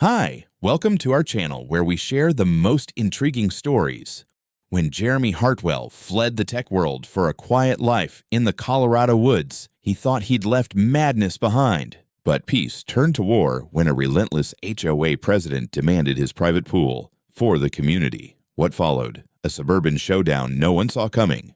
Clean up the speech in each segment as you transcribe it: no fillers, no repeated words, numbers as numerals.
Hi, welcome to our channel where we share the most intriguing stories. When Jeremy Hartwell fled the tech world for a quiet life in the Colorado woods, he thought he'd left madness behind. But peace turned to war when a relentless HOA president demanded his private pool for the community. What followed? A suburban showdown no one saw coming.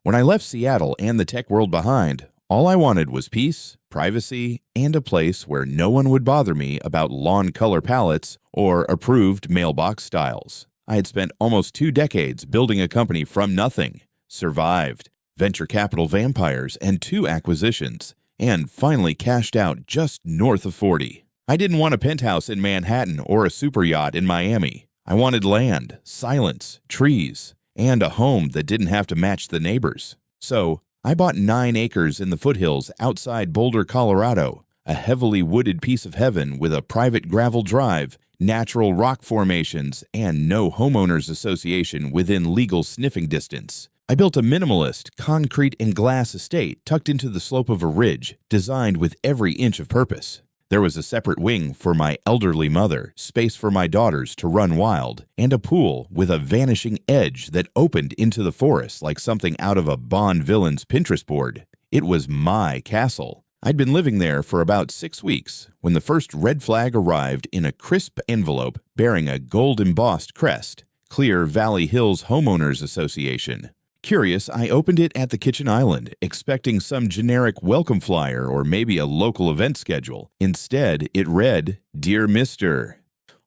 When I left Seattle and the tech world behind, all I wanted was peace, privacy, and a place where no one would bother me about lawn color palettes or approved mailbox styles. I had spent almost 2 decades building a company from nothing, survived venture capital vampires and 2 acquisitions, and finally cashed out just north of 40. I didn't want a penthouse in Manhattan or a super yacht in Miami. I wanted land, silence, trees, and a home that didn't have to match the neighbors. So I bought 9 acres in the foothills outside Boulder, Colorado, a heavily wooded piece of heaven with a private gravel drive, natural rock formations, and no homeowners association within legal sniffing distance. I built a minimalist, concrete and glass estate tucked into the slope of a ridge, designed with every inch of purpose. There was a separate wing for my elderly mother, space for my daughters to run wild, and a pool with a vanishing edge that opened into the forest like something out of a Bond villain's Pinterest board. It was my castle. I'd been living there for about 6 weeks when the first red flag arrived in a crisp envelope bearing a gold-embossed crest, Clear Valley Hills Homeowners Association. Curious, I opened it at the kitchen island, expecting some generic welcome flyer or maybe a local event schedule. Instead, it read, "Dear Mr.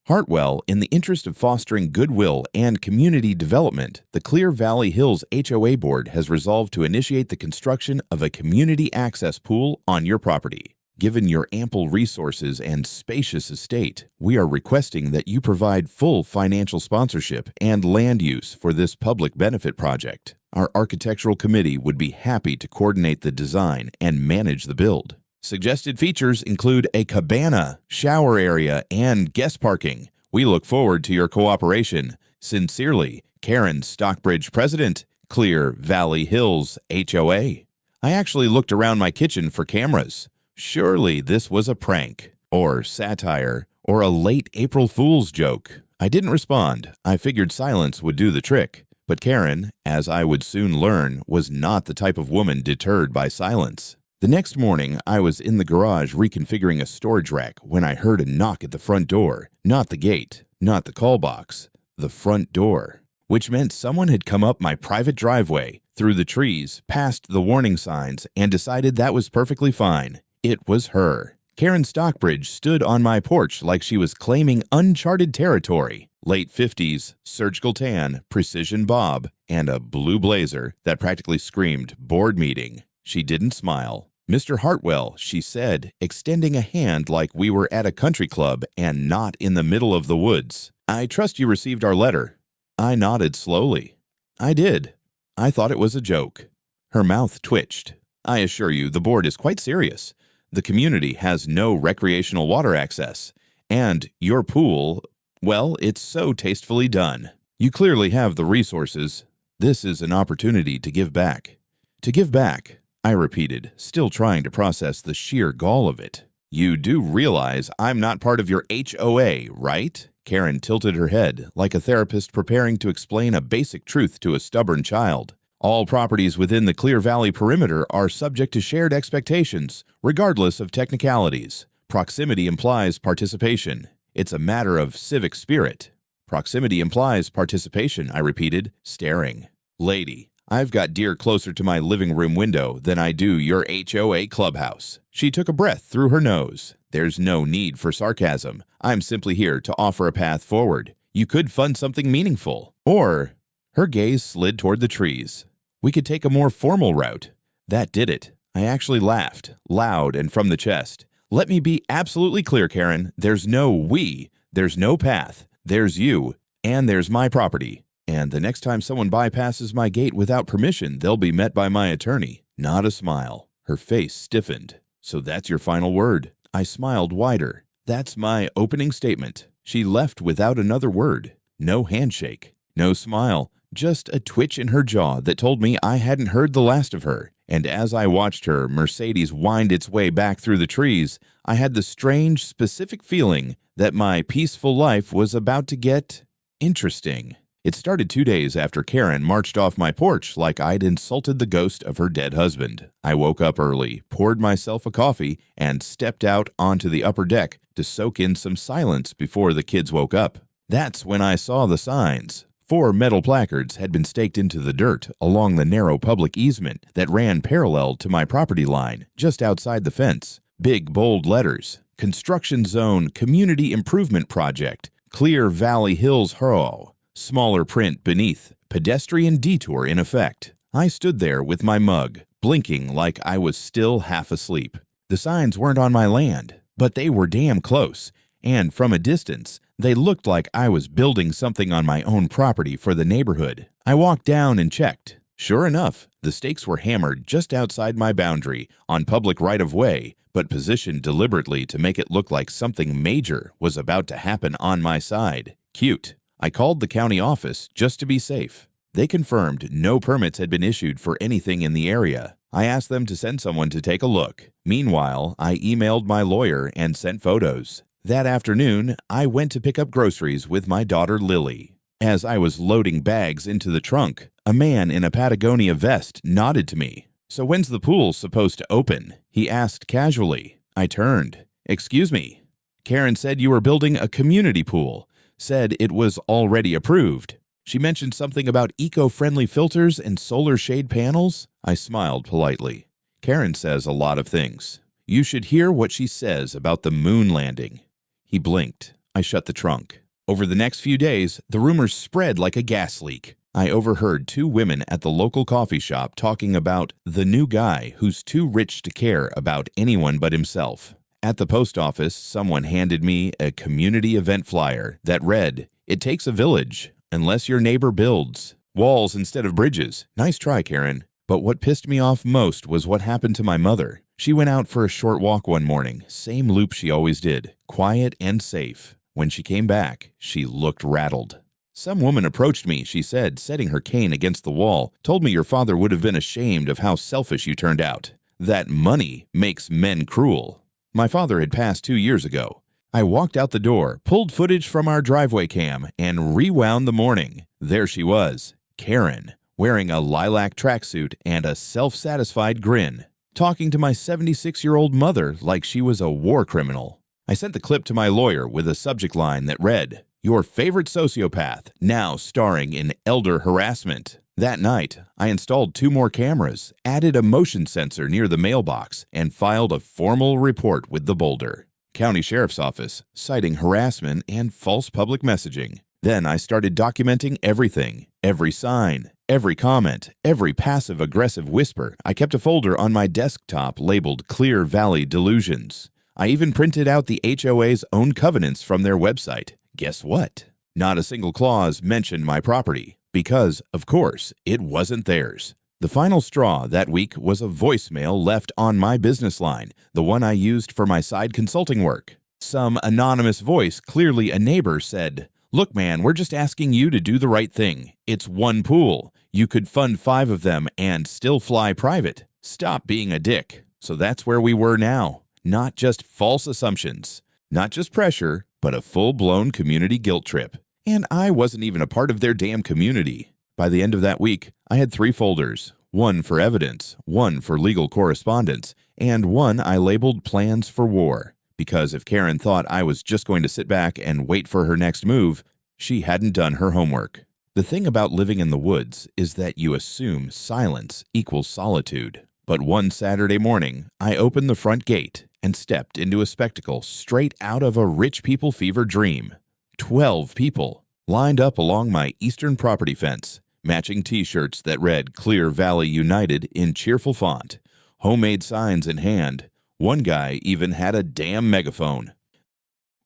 Hartwell, in the interest of fostering goodwill and community development, the Clear Valley Hills HOA Board has resolved to initiate the construction of a community access pool on your property. Given your ample resources and spacious estate, we are requesting that you provide full financial sponsorship and land use for this public benefit project. Our architectural committee would be happy to coordinate the design and manage the build. Suggested features include a cabana, shower area, and guest parking. We look forward to your cooperation. Sincerely, Karen Stockbridge, President, Clear Valley Hills HOA." I actually looked around my kitchen for cameras. Surely this was a prank, or satire, or a late April Fool's joke. I didn't respond. I figured silence would do the trick. But Karen, as I would soon learn, was not the type of woman deterred by silence. The next morning, I was in the garage reconfiguring a storage rack when I heard a knock at the front door. Not the gate, not the call box, the front door. Which meant someone had come up my private driveway, through the trees, past the warning signs, and decided that was perfectly fine. It was her. Karen Stockbridge stood on my porch like she was claiming uncharted territory. Late 50s, surgical tan, precision bob, and a blue blazer that practically screamed board meeting. She didn't smile. "Mr. Hartwell," she said, extending a hand like we were at a country club and not in the middle of the woods. "I trust you received our letter." I nodded slowly. I did. I thought it was a joke. Her mouth twitched. "I assure you, the board is quite serious. The community has no recreational water access, and your pool, well, it's so tastefully done. You clearly have the resources. This is an opportunity to give back." "To give back," I repeated, still trying to process the sheer gall of it. "You do realize I'm not part of your HOA, right?" Karen tilted her head, like a therapist preparing to explain a basic truth to a stubborn child. "All properties within the Clear Valley perimeter are subject to shared expectations, regardless of technicalities. Proximity implies participation. It's a matter of civic spirit." "Proximity implies participation," I repeated, staring. "Lady, I've got deer closer to my living room window than I do your HOA clubhouse." She took a breath through her nose. "There's no need for sarcasm. I'm simply here to offer a path forward. You could fund something meaningful. Or—" her gaze slid toward the trees. "We could take a more formal route." That did it. I actually laughed, loud and from the chest. "Let me be absolutely clear, Karen. There's no we. There's no path. There's you. And there's my property. And the next time someone bypasses my gate without permission, they'll be met by my attorney." Not a smile. Her face stiffened. "So that's your final word." I smiled wider. "That's my opening statement." She left without another word. No handshake. No smile. Just a twitch in her jaw that told me I hadn't heard the last of her. And as I watched her Mercedes wind its way back through the trees, I had the strange, specific feeling that my peaceful life was about to get interesting. It started 2 days after Karen marched off my porch like I'd insulted the ghost of her dead husband. I woke up early, poured myself a coffee, and stepped out onto the upper deck to soak in some silence before the kids woke up. That's when I saw the signs. 4 metal placards had been staked into the dirt along the narrow public easement that ran parallel to my property line, just outside the fence. Big, bold letters: Construction Zone Community Improvement Project, Clear Valley Hills, HOA. Smaller print beneath: Pedestrian detour in effect. I stood there with my mug, blinking like I was still half asleep. The signs weren't on my land, but they were damn close, and from a distance, they looked like I was building something on my own property for the neighborhood. I walked down and checked. Sure enough, the stakes were hammered just outside my boundary, on public right-of-way, but positioned deliberately to make it look like something major was about to happen on my side. Cute. I called the county office just to be safe. They confirmed no permits had been issued for anything in the area. I asked them to send someone to take a look. Meanwhile, I emailed my lawyer and sent photos. That afternoon, I went to pick up groceries with my daughter Lily. As I was loading bags into the trunk, a man in a Patagonia vest nodded to me. "So when's the pool supposed to open?" he asked casually. I turned. "Excuse me. Karen said you were building a community pool. Said it was already approved. She mentioned something about eco-friendly filters and solar shade panels." I smiled politely. "Karen says a lot of things. You should hear what she says about the moon landing." He blinked. I shut the trunk. Over the next few days, the rumors spread like a gas leak. I overheard 2 women at the local coffee shop talking about the new guy who's too rich to care about anyone but himself. At the post office, someone handed me a community event flyer that read, "It takes a village, unless your neighbor builds walls instead of bridges." Nice try, Karen. But what pissed me off most was what happened to my mother. She went out for a short walk one morning, same loop she always did, quiet and safe. When she came back, she looked rattled. "Some woman approached me," she said, setting her cane against the wall, "told me your father would have been ashamed of how selfish you turned out. That money makes men cruel." My father had passed 2 years ago. I walked out the door, pulled footage from our driveway cam, and rewound the morning. There she was, Karen, wearing a lilac tracksuit and a self-satisfied grin, talking to my 76-year-old mother like she was a war criminal. I sent the clip to my lawyer with a subject line that read, "Your favorite sociopath, now starring in elder harassment." That night, I installed 2 more cameras, added a motion sensor near the mailbox, and filed a formal report with the Boulder County Sheriff's Office, citing harassment and false public messaging. Then I started documenting everything, every sign, every comment, every passive-aggressive whisper. I kept a folder on my desktop labeled Clear Valley Delusions. I even printed out the HOA's own covenants from their website. Guess what? Not a single clause mentioned my property. Because, of course, it wasn't theirs. The final straw that week was a voicemail left on my business line, the one I used for my side consulting work. Some anonymous voice, clearly a neighbor, said, "Look, man, we're just asking you to do the right thing. It's one pool. You could fund 5 of them and still fly private. Stop being a dick." So that's where we were now. Not just false assumptions. Not just pressure, but a full-blown community guilt trip. And I wasn't even a part of their damn community. By the end of that week, I had 3 folders, 1 for evidence, 1 for legal correspondence, and 1 I labeled Plans for War. Because if Karen thought I was just going to sit back and wait for her next move, she hadn't done her homework. The thing about living in the woods is that you assume silence equals solitude. But one Saturday morning, I opened the front gate and stepped into a spectacle straight out of a rich people fever dream. 12 people lined up along my eastern property fence, matching t-shirts that read Clear Valley United in cheerful font, homemade signs in hand. One guy even had a damn megaphone.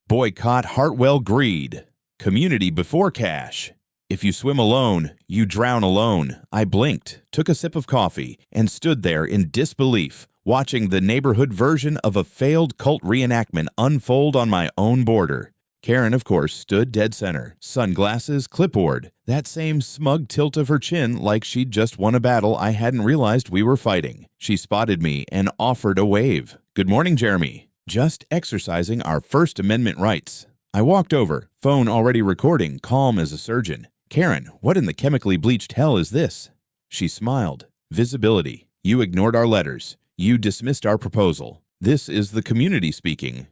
"Boycott Hartwell greed. Community before cash. If you swim alone, you drown alone." I blinked, took a sip of coffee, and stood there in disbelief, watching the neighborhood version of a failed cult reenactment unfold on my own border. Karen, of course, stood dead center, sunglasses, clipboard, that same smug tilt of her chin like she'd just won a battle I hadn't realized we were fighting. She spotted me and offered a wave. "Good morning, Jeremy." Just exercising our First Amendment rights. I walked over, phone already recording, calm as a surgeon. "Karen, what in the chemically bleached hell is this?" She smiled. "Visibility. You ignored our letters. You dismissed our proposal. This is the community speaking.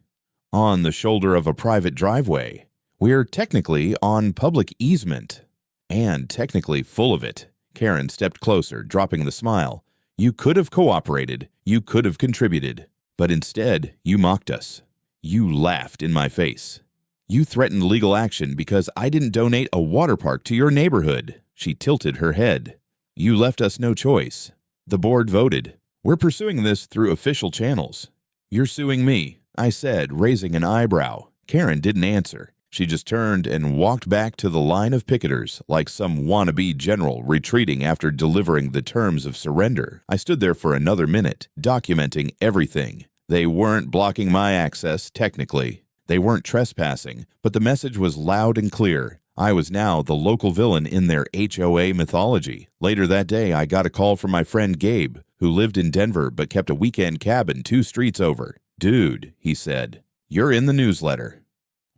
On the shoulder of a private driveway. We're technically on public easement. And technically full of it." Karen stepped closer, dropping the smile. "You could have cooperated. You could have contributed. But instead, you mocked us. You laughed in my face. You threatened legal action because I didn't donate a water park to your neighborhood." She tilted her head. "You left us no choice. The board voted. We're pursuing this through official channels." "You're suing me," I said, raising an eyebrow. Karen didn't answer. She just turned and walked back to the line of picketers like some wannabe general retreating after delivering the terms of surrender. I stood there for another minute, documenting everything. They weren't blocking my access, technically. They weren't trespassing, but the message was loud and clear. I was now the local villain in their HOA mythology. Later that day, I got a call from my friend Gabe, who lived in Denver but kept a weekend cabin 2 streets over. "Dude," he said, "you're in the newsletter."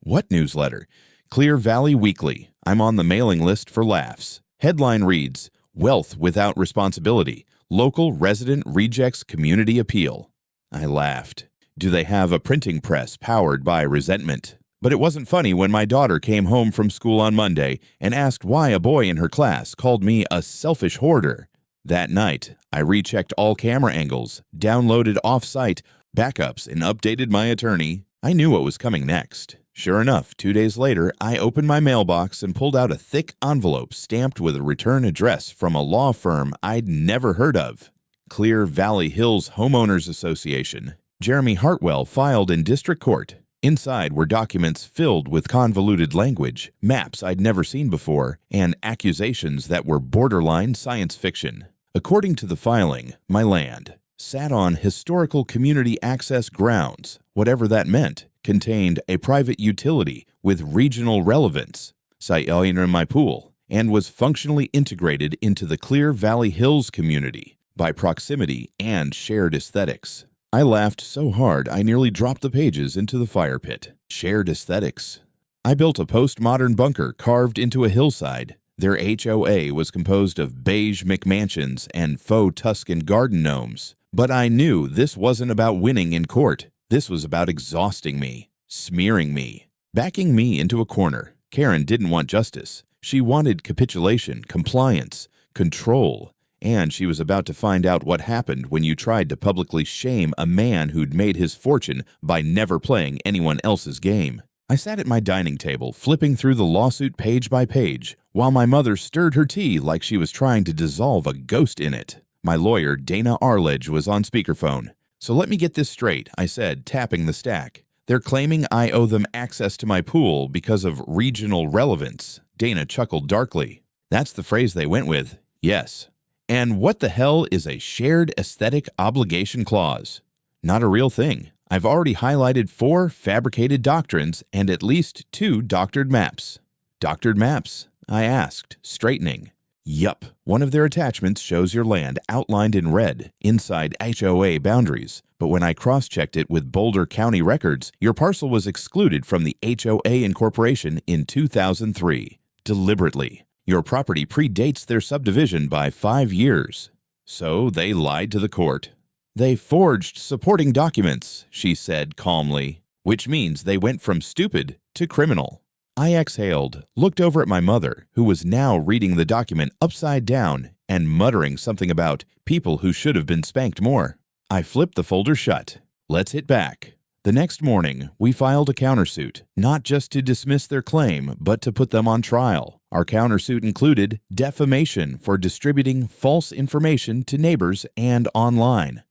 "What newsletter?" "Clear Valley Weekly. I'm on the mailing list for laughs. Headline reads, 'Wealth Without Responsibility. Local Resident Rejects Community Appeal.'" I laughed. Do they have a printing press powered by resentment? But it wasn't funny when my daughter came home from school on Monday and asked why a boy in her class called me a selfish hoarder. That night, I rechecked all camera angles, downloaded off-site backups, and updated my attorney. I knew what was coming next. Sure enough, 2 days later, I opened my mailbox and pulled out a thick envelope stamped with a return address from a law firm I'd never heard of. Clear Valley Hills Homeowners Association. Jeremy Hartwell filed in district court. Inside were documents filled with convoluted language, maps I'd never seen before, and accusations that were borderline science fiction. According to the filing, my land sat on historical community access grounds, whatever that meant, contained a private utility with regional relevance, site in my pool, and was functionally integrated into the Clear Valley Hills community by proximity and shared aesthetics. I laughed so hard I nearly dropped the pages into the fire pit. Shared aesthetics. I built a postmodern bunker carved into a hillside. Their HOA was composed of beige McMansions and faux Tuscan garden gnomes. But I knew this wasn't about winning in court. This was about exhausting me, smearing me, backing me into a corner. Karen didn't want justice. She wanted capitulation, compliance, control. And she was about to find out what happened when you tried to publicly shame a man who'd made his fortune by never playing anyone else's game. I sat at my dining table, flipping through the lawsuit page by page, while my mother stirred her tea like she was trying to dissolve a ghost in it. My lawyer, Dana Arledge, was on speakerphone. "So let me get this straight," I said, tapping the stack. "They're claiming I owe them access to my pool because of regional relevance." Dana chuckled darkly. "That's the phrase they went with." "Yes." "And what the hell is a shared aesthetic obligation clause?" "Not a real thing. I've already highlighted 4 fabricated doctrines and at least 2 doctored maps." "Doctored maps?" I asked, straightening. "Yup. One of their attachments shows your land outlined in red inside HOA boundaries. But when I cross-checked it with Boulder County records, your parcel was excluded from the HOA incorporation in 2003. Deliberately. Your property predates their subdivision by 5 years. So they lied to the court. They forged supporting documents," she said calmly, "which means they went from stupid to criminal." I exhaled, looked over at my mother, who was now reading the document upside down and muttering something about people who should have been spanked more. I flipped the folder shut. Let's hit back. The next morning, we filed a countersuit, not just to dismiss their claim, but to put them on trial. Our countersuit included defamation for distributing false information to neighbors and online,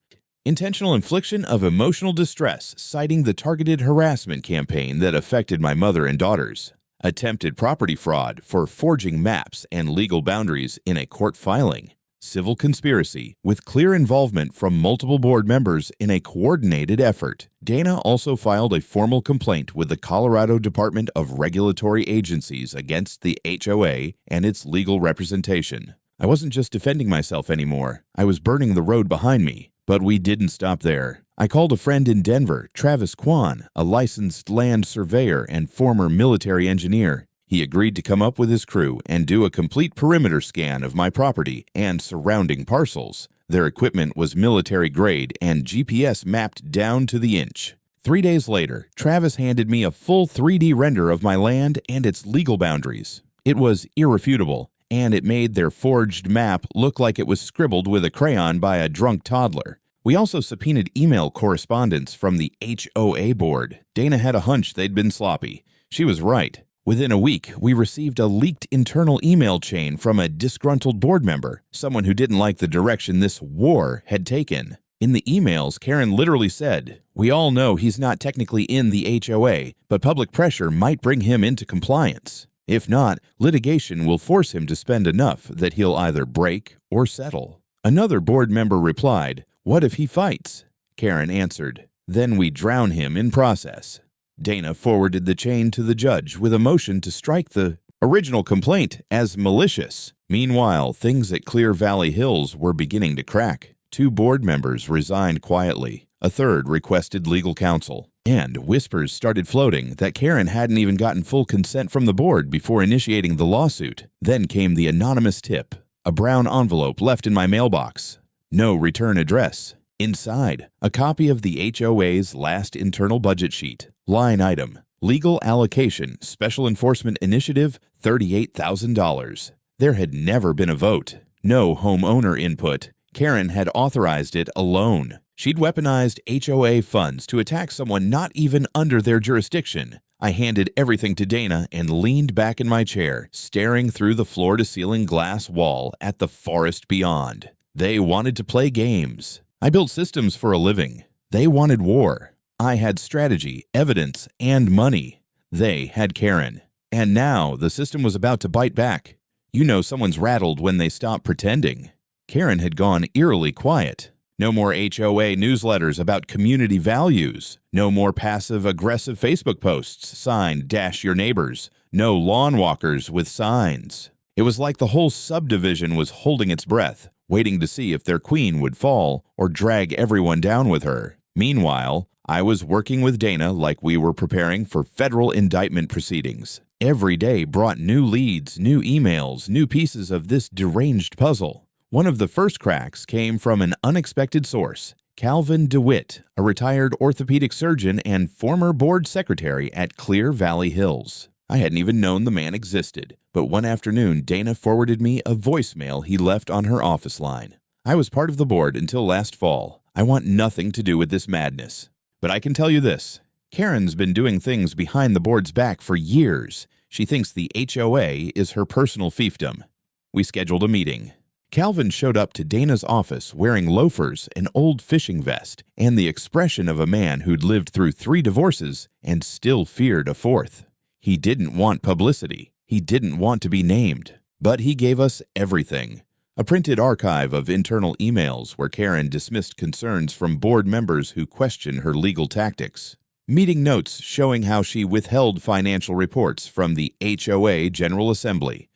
intentional infliction of emotional distress citing the targeted harassment campaign that affected my mother and daughters, attempted property fraud for forging maps and legal boundaries in a court filing, civil conspiracy with clear involvement from multiple board members in a coordinated effort. Dana also filed a formal complaint with the Colorado Department of Regulatory Agencies against the HOA and its legal representation. I wasn't just defending myself anymore. I was burning the road behind me. But we didn't stop there. I called a friend in Denver, Travis Kwan, a licensed land surveyor and former military engineer. He agreed to come up with his crew and do a complete perimeter scan of my property and surrounding parcels. Their equipment was military grade and GPS mapped down to the inch. 3 days later, Travis handed me a full 3D render of my land and its legal boundaries. It was irrefutable, and it made their forged map look like it was scribbled with a crayon by a drunk toddler. We also subpoenaed email correspondence from the HOA board. Dana had a hunch they'd been sloppy. She was right. Within a week, we received a leaked internal email chain from a disgruntled board member, someone who didn't like the direction this war had taken. In the emails, Karen literally said, "We all know he's not technically in the HOA, but public pressure might bring him into compliance. If not, litigation will force him to spend enough that he'll either break or settle." Another board member replied, "What if he fights?" Karen answered, "Then we drown him in process." Dana forwarded the chain to the judge with a motion to strike the original complaint as malicious. Meanwhile, things at Clear Valley Hills were beginning to crack. 2 board members resigned quietly. A third requested legal counsel. And whispers started floating that Karen hadn't even gotten full consent from the board before initiating the lawsuit. Then came the anonymous tip. A brown envelope left in my mailbox. No return address. Inside, a copy of the HOA's last internal budget sheet. Line item, legal allocation, Special Enforcement Initiative, $38,000. There had never been a vote. No homeowner input. Karen had authorized it alone. She'd weaponized HOA funds to attack someone not even under their jurisdiction. I handed everything to Dana and leaned back in my chair, staring through the floor-to-ceiling glass wall at the forest beyond. They wanted to play games. I built systems for a living. They wanted war. I had strategy, evidence, and money. They had Karen. And now the system was about to bite back. You know someone's rattled when they stop pretending. Karen had gone eerily quiet. No more HOA newsletters about community values. No more passive-aggressive Facebook posts signed "Dash Your Neighbors." No lawn walkers with signs. It was like the whole subdivision was holding its breath, waiting to see if their queen would fall or drag everyone down with her. Meanwhile, I was working with Dana like we were preparing for federal indictment proceedings. Every day brought new leads, new emails, new pieces of this deranged puzzle. One of the first cracks came from an unexpected source. Calvin DeWitt, a retired orthopedic surgeon and former board secretary at Clear Valley Hills. I hadn't even known the man existed, but one afternoon Dana forwarded me a voicemail he left on her office line. "I was part of the board until last fall. I want nothing to do with this madness. But I can tell you this. Karen's been doing things behind the board's back for years. She thinks the HOA is her personal fiefdom." We scheduled a meeting. Calvin showed up to Dana's office wearing loafers, an old fishing vest, and the expression of a man who'd lived through 3 divorces and still feared a 4th. He didn't want publicity. He didn't want to be named. But he gave us everything. A printed archive of internal emails where Karen dismissed concerns from board members who questioned her legal tactics. Meeting notes showing how she withheld financial reports from the HOA General Assembly.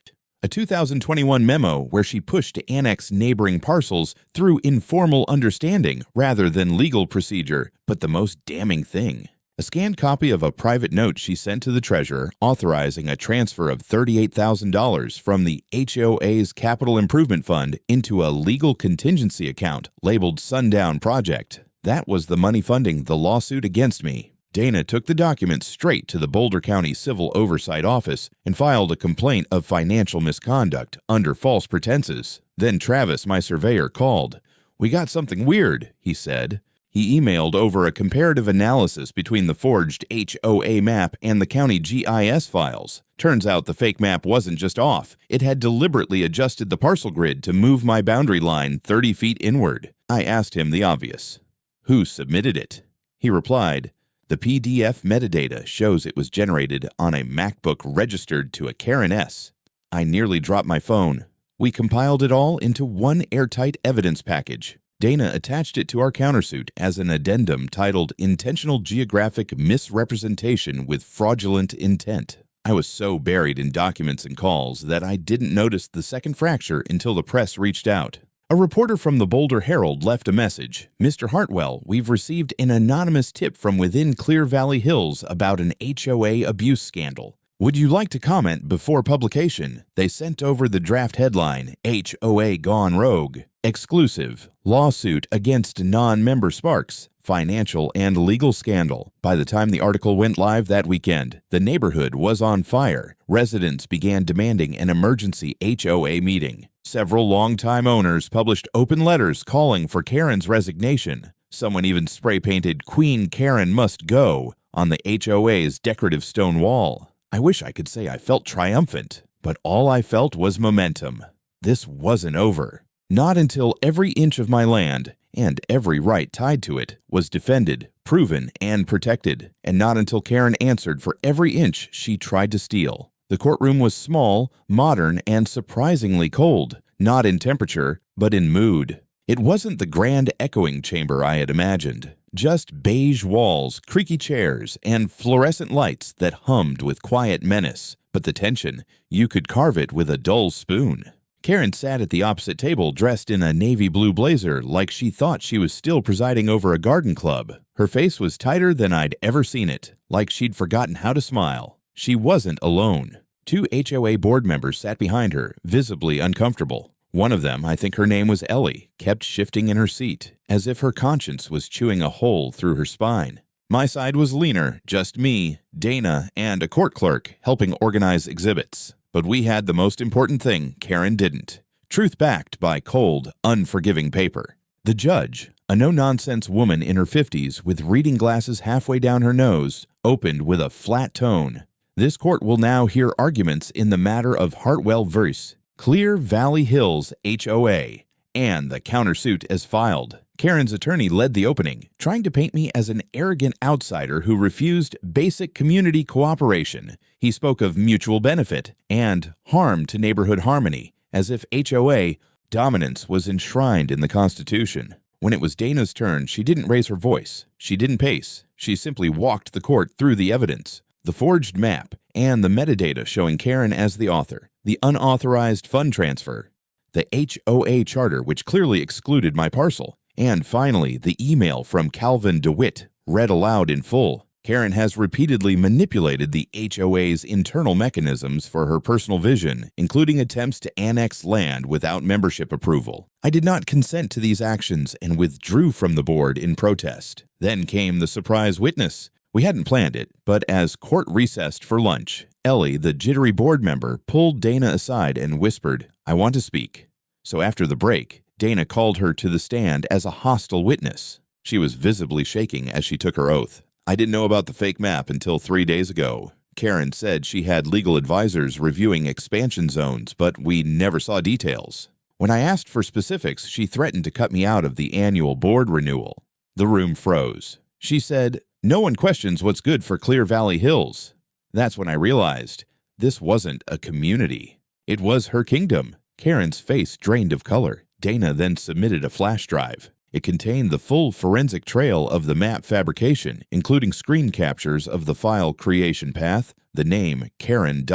A 2021 memo where she pushed to annex neighboring parcels through informal understanding rather than legal procedure. But the most damning thing, a scanned copy of a private note she sent to the treasurer authorizing a transfer of $38,000 from the HOA's Capital Improvement Fund into a legal contingency account labeled Sundown Project. That was the money funding the lawsuit against me. Dana took the documents straight to the Boulder County Civil Oversight Office and filed a complaint of financial misconduct under false pretenses. Then Travis, my surveyor, called. "We got something weird," he said. He emailed over a comparative analysis between the forged HOA map and the county GIS files. Turns out the fake map wasn't just off. It had deliberately adjusted the parcel grid to move my boundary line 30 feet inward. I asked him the obvious. "Who submitted it?" He replied, "The PDF metadata shows it was generated on a MacBook registered to a Karen S." I nearly dropped my phone. We compiled it all into one airtight evidence package. Dana attached it to our countersuit as an addendum titled Intentional Geographic Misrepresentation with Fraudulent Intent. I was so buried in documents and calls that I didn't notice the second fracture until the press reached out. A reporter from the Boulder Herald left a message. Mr. Hartwell, we've received an anonymous tip from within Clear Valley Hills about an HOA abuse scandal. Would you like to comment before publication? They sent over the draft headline, HOA Gone Rogue. Exclusive. Lawsuit against non-member Sparks. Financial and legal scandal. By the time the article went live that weekend, the neighborhood was on fire. Residents began demanding an emergency HOA meeting. Several longtime owners published open letters calling for Karen's resignation. Someone even spray-painted "Queen Karen Must Go" on the HOA's decorative stone wall. I wish I could say I felt triumphant, but all I felt was momentum. This wasn't over. Not until every inch of my land, and every right tied to it, was defended, proven, and protected, and not until Karen answered for every inch she tried to steal. The courtroom was small, modern, and surprisingly cold, not in temperature, but in mood. It wasn't the grand echoing chamber I had imagined. Just beige walls, creaky chairs, and fluorescent lights that hummed with quiet menace. But the tension, you could carve it with a dull spoon. Karen sat at the opposite table dressed in a navy blue blazer like she thought she was still presiding over a garden club. Her face was tighter than I'd ever seen it, like she'd forgotten how to smile. She wasn't alone. 2 HOA board members sat behind her, visibly uncomfortable. One of them, I think her name was Ellie, kept shifting in her seat, as if her conscience was chewing a hole through her spine. My side was leaner, just me, Dana, and a court clerk helping organize exhibits. But we had the most important thing Karen didn't. Truth backed by cold, unforgiving paper. The judge, a no-nonsense woman in her 50s with reading glasses halfway down her nose, opened with a flat tone. This court will now hear arguments in the matter of Hartwell vs. Clear Valley Hills HOA, and the countersuit as filed. Karen's attorney led the opening, trying to paint me as an arrogant outsider who refused basic community cooperation. He spoke of mutual benefit and harm to neighborhood harmony, as if HOA dominance was enshrined in the Constitution. When it was Dana's turn, she didn't raise her voice. She didn't pace. She simply walked the court through the evidence, the forged map, and the metadata showing Karen as the author, the unauthorized fund transfer, the HOA charter which clearly excluded my parcel, and finally the email from Calvin DeWitt, read aloud in full. Karen has repeatedly manipulated the HOA's internal mechanisms for her personal vision, including attempts to annex land without membership approval. I did not consent to these actions and withdrew from the board in protest. Then came the surprise witness. We hadn't planned it, but as court recessed for lunch, Ellie, the jittery board member, pulled Dana aside and whispered, "I want to speak." So after the break, Dana called her to the stand as a hostile witness. She was visibly shaking as she took her oath. I didn't know about the fake map until 3 days ago. Karen said she had legal advisors reviewing expansion zones, but we never saw details. When I asked for specifics, she threatened to cut me out of the annual board renewal. The room froze. She said, "No one questions what's good for Clear Valley Hills." That's when I realized this wasn't a community. It was her kingdom. Karen's face drained of color. Dana then submitted a flash drive. It contained the full forensic trail of the map fabrication, including screen captures of the file creation path, the name Karen.S-MBP,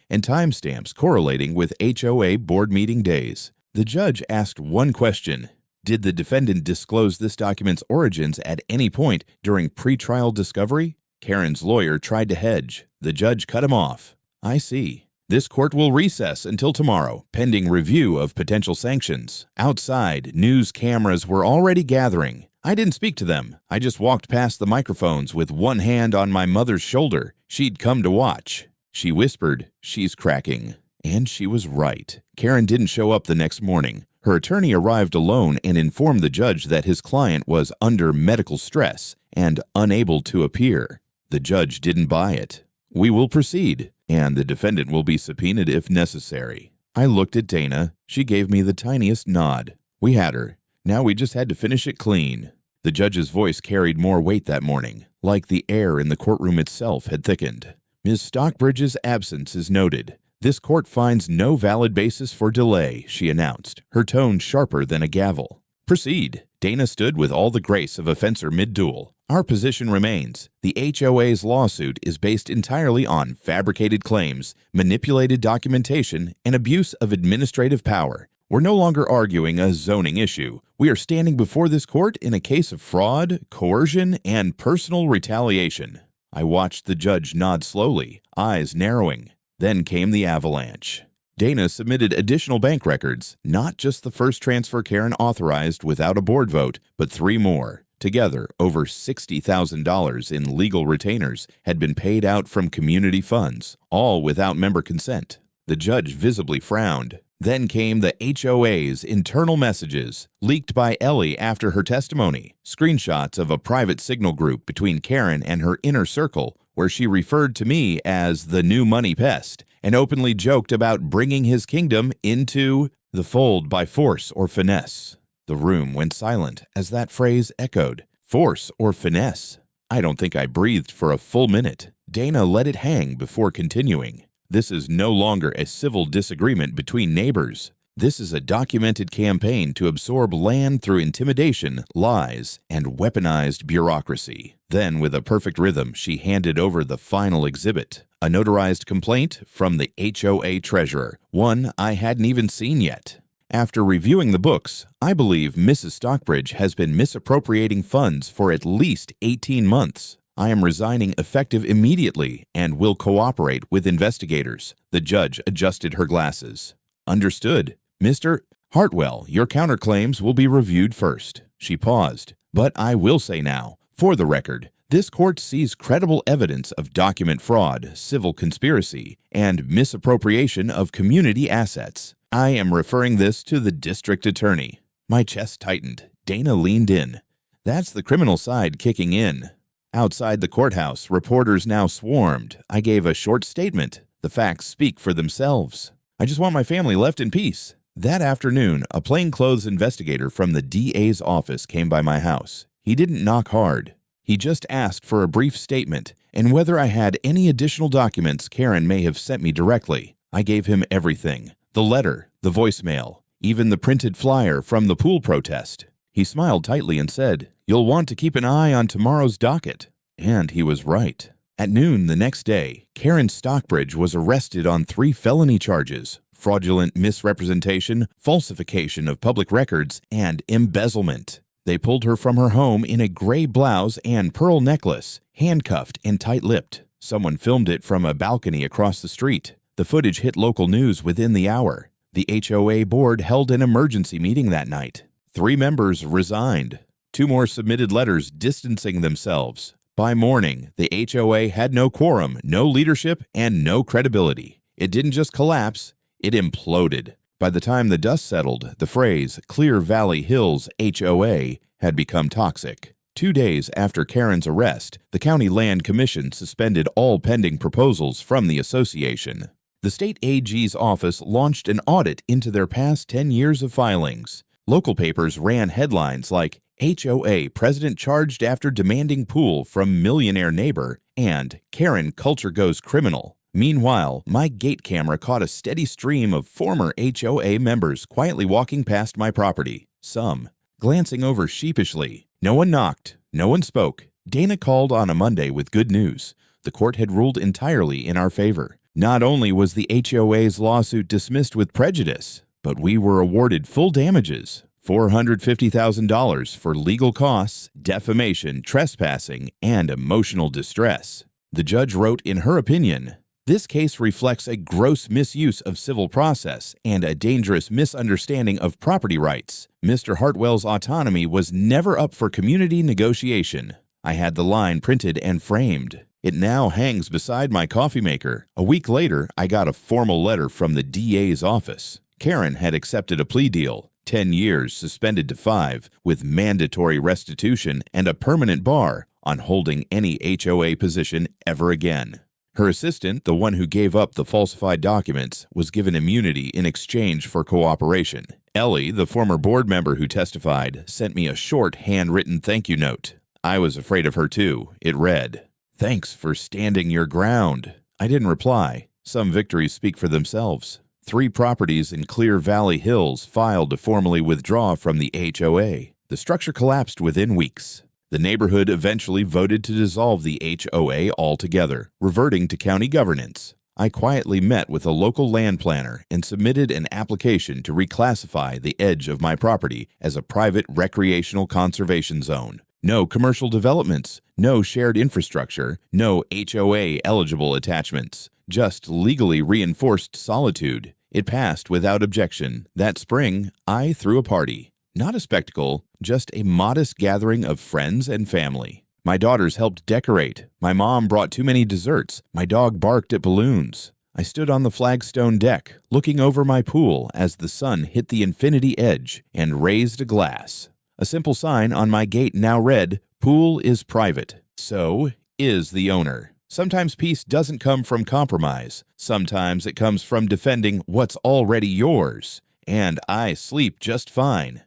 and timestamps correlating with HOA board meeting days. The judge asked one question. Did the defendant disclose this document's origins at any point during pretrial discovery? Karen's lawyer tried to hedge. The judge cut him off. I see. This court will recess until tomorrow, pending review of potential sanctions. Outside, news cameras were already gathering. I didn't speak to them. I just walked past the microphones with one hand on my mother's shoulder. She'd come to watch. She whispered, "She's cracking." And she was right. Karen didn't show up the next morning. Her attorney arrived alone and informed the judge that his client was under medical stress and unable to appear. The judge didn't buy it. We will proceed, and the defendant will be subpoenaed if necessary. I looked at Dana. She gave me the tiniest nod. We had her. Now we just had to finish it clean. The judge's voice carried more weight that morning, like the air in the courtroom itself had thickened. Ms. Stockbridge's absence is noted. "This court finds no valid basis for delay," she announced, her tone sharper than a gavel. "Proceed." Dana stood with all the grace of a fencer mid-duel. "Our position remains. The HOA's lawsuit is based entirely on fabricated claims, manipulated documentation, and abuse of administrative power. We're no longer arguing a zoning issue. We are standing before this court in a case of fraud, coercion, and personal retaliation." I watched the judge nod slowly, eyes narrowing. Then came the avalanche. Dana submitted additional bank records, not just the first transfer Karen authorized without a board vote, but 3 more. Together, over $60,000 in legal retainers had been paid out from community funds, all without member consent. The judge visibly frowned. Then came the HOA's internal messages, leaked by Ellie after her testimony, screenshots of a private signal group between Karen and her inner circle, where she referred to me as the new money pest, and openly joked about bringing his kingdom into the fold by force or finesse. The room went silent as that phrase echoed. Force or finesse? I don't think I breathed for a full minute. Dana let it hang before continuing. "This is no longer a civil disagreement between neighbors. This is a documented campaign to absorb land through intimidation, lies, and weaponized bureaucracy." Then, with a perfect rhythm, she handed over the final exhibit, a notarized complaint from the HOA treasurer, one I hadn't even seen yet. "After reviewing the books, I believe Mrs. Stockbridge has been misappropriating funds for at least 18 months. I am resigning effective immediately and will cooperate with investigators." The judge adjusted her glasses. "Understood. Mr. Hartwell, your counterclaims will be reviewed first." She paused. "But I will say now, for the record, this court sees credible evidence of document fraud, civil conspiracy, and misappropriation of community assets. I am referring this to the district attorney." My chest tightened. Dana leaned in. That's the criminal side kicking in. Outside the courthouse, reporters now swarmed. I gave a short statement. The facts speak for themselves. "I just want my family left in peace." That afternoon, a plainclothes investigator from the DA's office came by my house. He didn't knock hard. He just asked for a brief statement and whether I had any additional documents Karen may have sent me directly. I gave him everything. The letter, the voicemail, even the printed flyer from the pool protest. He smiled tightly and said, "You'll want to keep an eye on tomorrow's docket." And he was right. At noon the next day, Karen Stockbridge was arrested on 3 felony charges: fraudulent misrepresentation, falsification of public records, and embezzlement. They pulled her from her home in a gray blouse and pearl necklace, handcuffed and tight-lipped. Someone filmed it from a balcony across the street. The footage hit local news within the hour. The HOA board held an emergency meeting that night. 3 members resigned. 2 more submitted letters distancing themselves. By morning, the HOA had no quorum, no leadership, and no credibility. It didn't just collapse, it imploded. By the time the dust settled, the phrase Clear Valley Hills HOA had become toxic. 2 days after Karen's arrest, the County Land Commission suspended all pending proposals from the association. The state AG's office launched an audit into their past 10 years of filings. Local papers ran headlines like HOA President Charged After Demanding Pool from Millionaire Neighbor and Karen Culture Goes Criminal. Meanwhile, my gate camera caught a steady stream of former HOA members quietly walking past my property, some glancing over sheepishly. No one knocked, no one spoke. Dana called on a Monday with good news. The court had ruled entirely in our favor. Not only was the HOA's lawsuit dismissed with prejudice, but we were awarded full damages, $450,000 for legal costs, defamation, trespassing, and emotional distress. The judge wrote in her opinion, "This case reflects a gross misuse of civil process and a dangerous misunderstanding of property rights. Mr. Hartwell's autonomy was never up for community negotiation." I had the line printed and framed. It now hangs beside my coffee maker. A week later, I got a formal letter from the DA's office. Karen had accepted a plea deal, 10 years suspended to 5, with mandatory restitution and a permanent bar on holding any HOA position ever again. Her assistant, the one who gave up the falsified documents, was given immunity in exchange for cooperation. Ellie, the former board member who testified, sent me a short handwritten thank you note. I was afraid of her too. It read, "Thanks for standing your ground." I didn't reply. Some victories speak for themselves. 3 properties in Clear Valley Hills filed to formally withdraw from the HOA. The structure collapsed within weeks. The neighborhood eventually voted to dissolve the HOA altogether, reverting to county governance. I quietly met with a local land planner and submitted an application to reclassify the edge of my property as a private recreational conservation zone. No commercial developments, no shared infrastructure, no HOA-eligible attachments, just legally reinforced solitude. It passed without objection. That spring, I threw a party. Not a spectacle, just a modest gathering of friends and family. My daughters helped decorate. My mom brought too many desserts. My dog barked at balloons. I stood on the flagstone deck, looking over my pool as the sun hit the infinity edge and raised a glass. A simple sign on my gate now read, "Pool is private. So is the owner." Sometimes peace doesn't come from compromise. Sometimes it comes from defending what's already yours. And I sleep just fine.